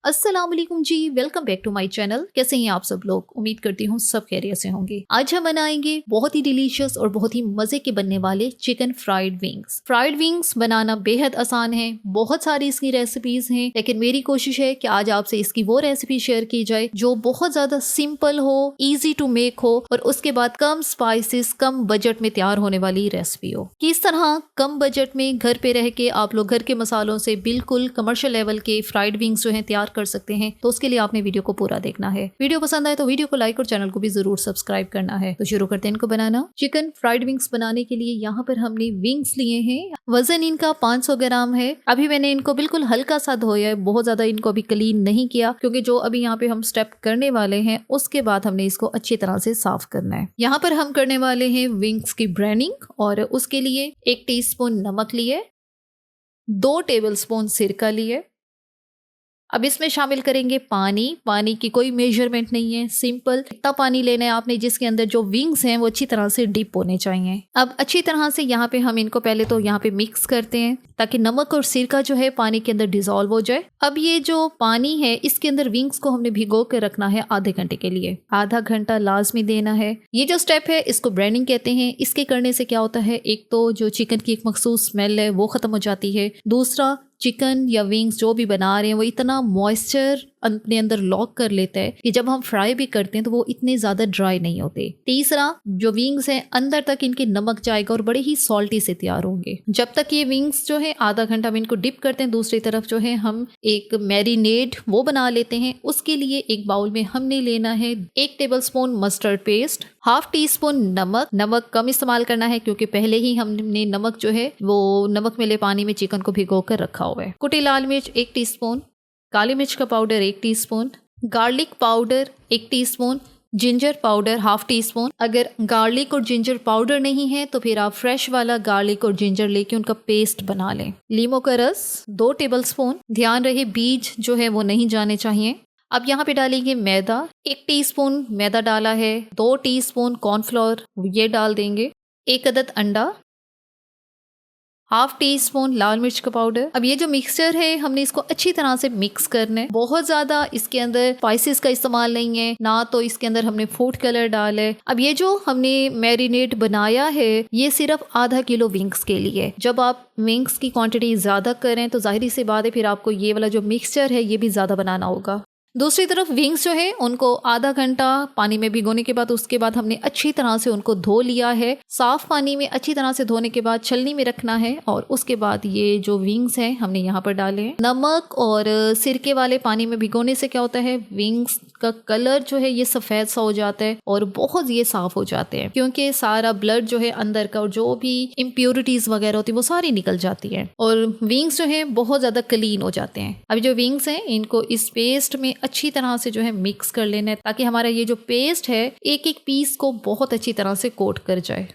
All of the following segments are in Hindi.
अस्सलाम वालेकुम जी, welcome back to my channel. कैसे हैं आप सब लोग? उम्मीद करती हूँ सब खैरियत से होंगे। आज हम बनाएंगे बहुत ही डिलीशियस और बहुत ही मजे के बनने वाले chicken fried wings. Fried wings बनाना बेहद आसान है, बहुत सारी इसकी रेसिपीज हैं, लेकिन मेरी कोशिश है कि आज आपसे इसकी वो रेसिपी शेयर की जाए जो बहुत ज्यादा सिंपल हो, इजी टू मेक हो और उसके बाद कम स्पाइसेस, कम बजट में तैयार होने वाली रेसिपी हो। किस तरह कम बजट में घर पे रह के आप लोग घर के मसालों से बिल्कुल कमर्शियल लेवल के फ्राइड विंग्स जो है तैयार कर सकते हैं, तो उसके लिए आपने वीडियो को पूरा देखना है। वीडियो पसंद आए तो वीडियो को लाइक और चैनल को भी जरूर सब्सक्राइब करना है। तो शुरू करते हैं इनको बनाना। चिकन फ्राइड विंग्स बनाने के लिए यहाँ पर हमने विंग्स लिए हैं। वजन इनका 500 ग्राम है। अभी मैंने इनको बिल्कुल हल्का सा धोया है, बहुत ज्यादा इनको अभी क्लीन नहीं किया, क्योंकि जो अभी यहाँ पे हम स्टेप करने वाले हैं उसके बाद हमने इसको अच्छी तरह से साफ करना है। यहाँ पर हम करने वाले हैं विंग्स की ब्रेनिंग, और उसके लिए 1 टीस्पून नमक लिए, 2 टेबलस्पून सिरका लिए। अब इसमें शामिल करेंगे पानी। पानी की कोई मेजरमेंट नहीं है, सिंपल इतना पानी लेना है आपने जिसके अंदर जो विंग्स हैं वो अच्छी तरह से डिप होने चाहिए। अब अच्छी तरह से यहाँ पे हम इनको पहले तो यहाँ पे मिक्स करते हैं ताकि नमक और सिरका जो है पानी के अंदर डिसॉल्व हो जाए। अब ये जो पानी है इसके अंदर विंग्स को हमने भिगो के रखना है आधे घंटे के लिए। आधा घंटा लाजमी देना है। ये जो स्टेप है इसको ब्रेनिंग कहते हैं। इसके करने से क्या होता है, एक तो जो चिकन की एक मखसूस स्मेल है वो खत्म हो जाती है। दूसरा, चिकन या विंग्स जो भी बना रहे हैं वो इतना मॉइस्चर अपने अंदर लॉक कर लेता है कि जब हम फ्राई भी करते हैं तो वो इतने ज्यादा ड्राई नहीं होते। तीसरा, जो विंग्स हैं अंदर तक इनके नमक जाएगा और बड़े ही सॉल्टी से तैयार होंगे। जब तक ये विंग्स जो है आधा घंटा हम इनको डिप करते हैं, दूसरी तरफ जो है हम एक मैरिनेड वो बना लेते हैं। उसके लिए एक बाउल में हमने लेना है 1 टेबलस्पून मस्टर्ड पेस्ट, ½ टीस्पून नमक। नमक कम इस्तेमाल करना है क्योंकि पहले ही हमने नमक जो है वो नमक मिले पानी में चिकन को भिगो कर रखा हुआ है। कुटी लाल मिर्च 1 टीस्पून, काली मिर्च का powder 1 teaspoon, garlic powder 1 teaspoon, ginger powder ½ teaspoon. अगर गार्लिक और जिंजर पाउडर नहीं है तो फिर आप फ्रेश वाला गार्लिक और जिंजर लेके उनका पेस्ट बना लें। लीमों का रस 2 टेबलस्पून। ध्यान रहे बीज जो है वो नहीं जाने चाहिए। अब यहाँ पे डालेंगे मैदा। 1 टीस्पून मैदा डाला है, 2 टीस्पून कॉर्नफ्लोर ये डाल देंगे, 1 अदद अंडा, ½ टीस्पून लाल मिर्च का पाउडर। अब ये जो मिक्सचर है हमने इसको अच्छी तरह से मिक्स करना है। बहुत ज्यादा इसके अंदर स्पाइसेस का इस्तेमाल नहीं है, ना तो इसके अंदर हमने फूड कलर डाला है। अब ये जो हमने मैरिनेट बनाया है ये सिर्फ ½ किलो विंग्स के लिए। जब आप विंग्स की क्वांटिटी ज्यादा करें तो जाहिर सी बात है फिर आपको ये वाला जो मिक्सचर है ये भी ज्यादा बनाना होगा। दूसरी तरफ विंग्स जो है उनको आधा घंटा पानी में भिगोने के बाद उसके बाद हमने अच्छी तरह से उनको धो लिया है। साफ पानी में अच्छी तरह से धोने के बाद छलनी में रखना है और उसके बाद ये जो विंग्स हैं हमने यहाँ पर डाले हैं। नमक और सिरके वाले पानी में भिगोने से क्या होता है, विंग्स का कलर जो है ये सफेद सा हो जाता है और बहुत ये साफ हो जाते हैं, क्योंकि सारा ब्लड जो है अंदर का और जो भी इम्प्योरिटीज वगैरह होती है वो सारी निकल जाती है और विंग्स जो है बहुत ज्यादा क्लीन हो जाते हैं। अभी जो विंग्स हैं इनको इस पेस्ट में अच्छी तरह से जो है मिक्स कर लेना है ताकि हमारा ये जो पेस्ट है एक एक पीस को बहुत अच्छी तरह से कोट कर जाए।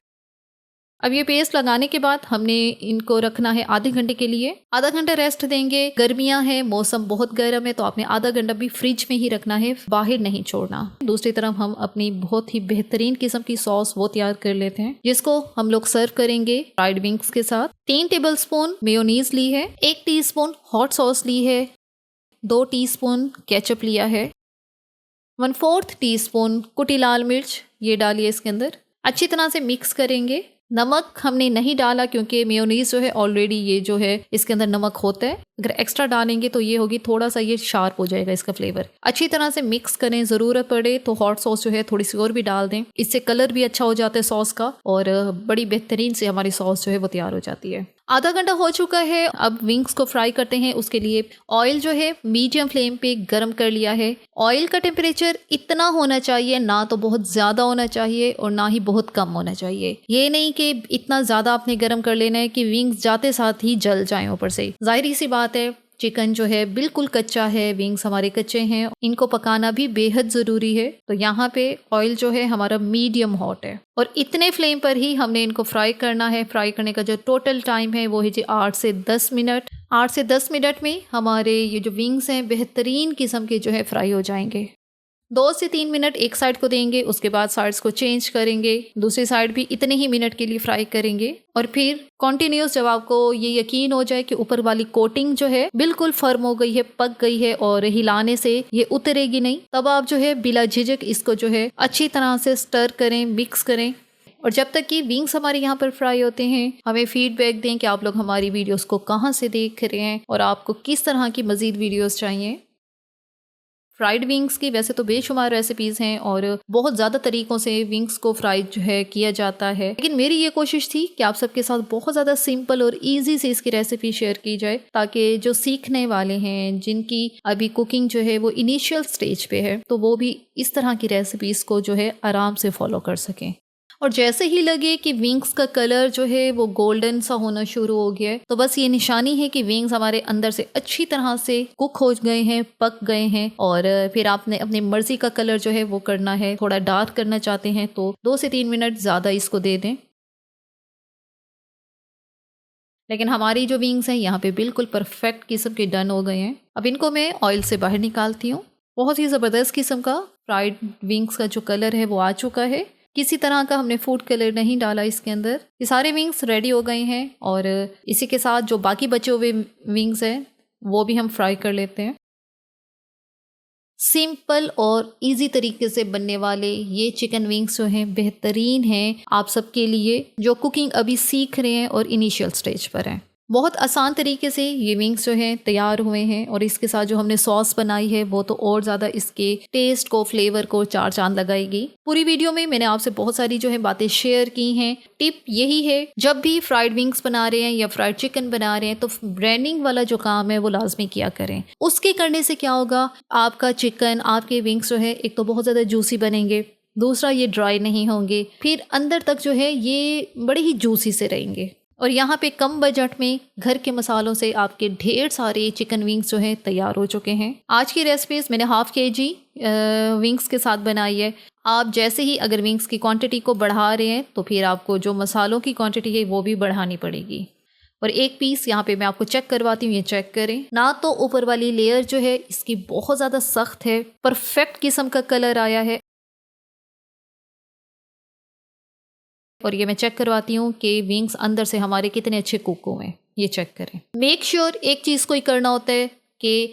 अब ये पेस्ट लगाने के बाद हमने इनको रखना है आधे घंटे के लिए। आधा घंटा रेस्ट देंगे। गर्मियां हैं, मौसम बहुत गर्म है तो आपने आधा घंटा भी फ्रिज में ही रखना है, बाहर नहीं छोड़ना। दूसरी तरफ हम अपनी बहुत ही बेहतरीन किस्म की सॉस वो तैयार कर लेते हैं जिसको हम लोग सर्व करेंगे फ्राइड विंग्स के साथ। 3 टेबलस्पून मेयोनीज ली है, 1 टीस्पून हॉट सॉस ली है, 2 टीस्पून केचप लिया है, 1/4 टीस्पून कुटी लाल मिर्च ये डालिए इसके अंदर। अच्छी तरह से मिक्स करेंगे। नमक हमने नहीं डाला क्योंकि मेयोनीज जो है ऑलरेडी ये जो है इसके अंदर नमक होता है। अगर एक्स्ट्रा डालेंगे तो ये होगी थोड़ा सा ये शार्प हो जाएगा इसका फ्लेवर। अच्छी तरह से मिक्स करें, जरूरत पड़े तो हॉट सॉस जो है थोड़ी सी और भी डाल दें, इससे कलर भी अच्छा हो जाता है सॉस का और बड़ी बेहतरीन से हमारी सॉस जो है वो तैयार हो जाती है। आधा घंटा हो चुका है। अब विंग्स को फ्राई करते हैं। उसके लिए ऑयल जो है मीडियम फ्लेम पे गरम कर लिया है। ऑयल का टेम्परेचर इतना होना चाहिए, ना तो बहुत ज्यादा होना चाहिए और ना ही बहुत कम होना चाहिए। ये नहीं कि इतना ज्यादा आपने गरम कर लेना है कि विंग्स जाते साथ ही जल जाएं ऊपर से। जाहिर सी बात है चिकन जो है बिल्कुल कच्चा है, विंग्स हमारे कच्चे हैं, इनको पकाना भी बेहद ज़रूरी है। तो यहाँ पे ऑयल जो है हमारा मीडियम हॉट है और इतने फ्लेम पर ही हमने इनको फ्राई करना है। फ्राई करने का जो टोटल टाइम है वो है जी 8 से 10 मिनट। 8 से 10 मिनट में हमारे ये जो विंग्स हैं बेहतरीन किस्म के जो है फ्राई हो जाएंगे। 2 से 3 मिनट एक साइड को देंगे, उसके बाद साइड्स को चेंज करेंगे, दूसरी साइड भी इतने ही मिनट के लिए फ्राई करेंगे और फिर कॉन्टिन्यूस जब आपको ये यकीन हो जाए कि ऊपर वाली कोटिंग जो है बिल्कुल फर्म हो गई है, पक गई है और हिलाने से ये उतरेगी नहीं, तब आप जो है बिला झिझक इसको जो है अच्छी तरह से स्टर करें, मिक्स करें। और जब तक कि विंग्स हमारे यहाँ पर फ्राई होते हैं हमें फीडबैक दें कि आप लोग हमारी वीडियोस को कहाँ से देख रहे हैं और आपको किस तरह की मज़ीद वीडियोस चाहिए। फ्राइड विंग्स की वैसे तो बेशुमार रेसिपीज़ हैं और बहुत ज़्यादा तरीक़ों से विंग्स को फ्राई जो है किया जाता है, लेकिन मेरी ये कोशिश थी कि आप सबके साथ बहुत ज़्यादा सिंपल और इजी से इसकी रेसिपी शेयर की जाए ताकि जो सीखने वाले हैं, जिनकी अभी कुकिंग जो है वो इनिशियल स्टेज पे है, तो वो भी इस तरह की रेसिपीज़ को जो है आराम से फॉलो कर सकें। और जैसे ही लगे कि विंग्स का कलर जो है वो गोल्डन सा होना शुरू हो गया है, तो बस ये निशानी है कि विंग्स हमारे अंदर से अच्छी तरह से कुक हो गए हैं, पक गए हैं। और फिर आपने अपनी मर्जी का कलर जो है वो करना है, थोड़ा डार्क करना चाहते हैं तो 2 से 3 मिनट ज़्यादा इसको दे दें। लेकिन हमारी जो विंग्स हैं यहाँ पे बिल्कुल परफेक्ट किस्म के डन हो गए हैं। अब इनको मैं ऑयल से बाहर निकालती हूँ। बहुत ही ज़बरदस्त किस्म का फ्राइड विंग्स का जो कलर है वो आ चुका है, किसी तरह का हमने फूड कलर नहीं डाला इसके अंदर। ये सारे विंग्स रेडी हो गए हैं और इसी के साथ जो बाकी बचे हुए विंग्स हैं वो भी हम फ्राई कर लेते हैं। सिंपल और इजी तरीके से बनने वाले ये चिकन विंग्स जो हैं बेहतरीन हैं आप सबके लिए जो कुकिंग अभी सीख रहे हैं और इनिशियल स्टेज पर हैं। बहुत आसान तरीके से ये विंग्स जो हैं तैयार हुए हैं और इसके साथ जो हमने सॉस बनाई है वो तो और ज़्यादा इसके टेस्ट को, फ्लेवर को चार चांद लगाएगी। पूरी वीडियो में मैंने आपसे बहुत सारी जो है बातें शेयर की हैं। टिप यही है, जब भी फ्राइड विंग्स बना रहे हैं या फ्राइड चिकन बना रहे हैं तो ब्रांडिंग वाला जो काम है वो लाजमी किया करें। उसके करने से क्या होगा, आपका चिकन, आपके विंग्स जो है एक तो बहुत ज़्यादा जूसी बनेंगे, दूसरा ये ड्राई नहीं होंगे, फिर अंदर तक जो है ये बड़े ही जूसी से रहेंगे। और यहाँ पे कम बजट में घर के मसालों से आपके ढेर सारे चिकन विंग्स जो हैं तैयार हो चुके हैं। आज की रेसिपीज़ मैंने ½ kg विंग्स के साथ बनाई है। आप जैसे ही अगर विंग्स की क्वांटिटी को बढ़ा रहे हैं तो फिर आपको जो मसालों की क्वांटिटी है वो भी बढ़ानी पड़ेगी। और एक पीस यहाँ पे मैं आपको चेक करवाती हूँ, ये चेक करें ना, तो ऊपर वाली लेयर जो है इसकी बहुत ज़्यादा सख्त है, परफेक्ट किस्म का कलर आया है। और ये मैं चेक करवाती हूँ कि विंग्स अंदर से हमारे कितने अच्छे कुक हुए हैं, ये चेक करें। मेक श्योर एक चीज़ को ही करना होता है कि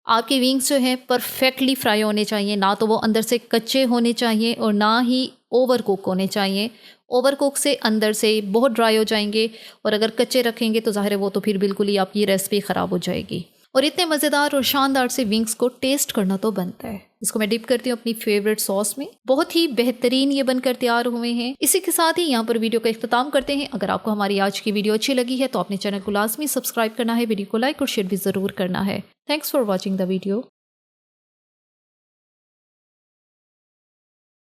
आपके विंग्स जो हैं परफेक्टली फ्राई होने चाहिए, ना तो वो अंदर से कच्चे होने चाहिए और ना ही ओवर कुक होने चाहिए। ओवर कुक से अंदर से बहुत ड्राई हो जाएंगे और अगर कच्चे रखेंगे तो ज़ाहिर है वो तो फिर बिल्कुल ही आपकी रेसिपी ख़राब हो जाएगी। और इतने मज़ेदार और शानदार से विंग्स को टेस्ट करना तो बनता है। इसको मैं डिप करती हूँ अपनी फेवरेट सॉस में। बहुत ही बेहतरीन ये बनकर तैयार हुए हैं। इसी के साथ ही यहाँ पर वीडियो का इख्तिताम करते हैं। अगर आपको हमारी आज की वीडियो अच्छी लगी है तो अपने चैनल को लाजमी सब्सक्राइब करना है, वीडियो को लाइक और शेयर भी ज़रूर करना है। Thanks for watching the video.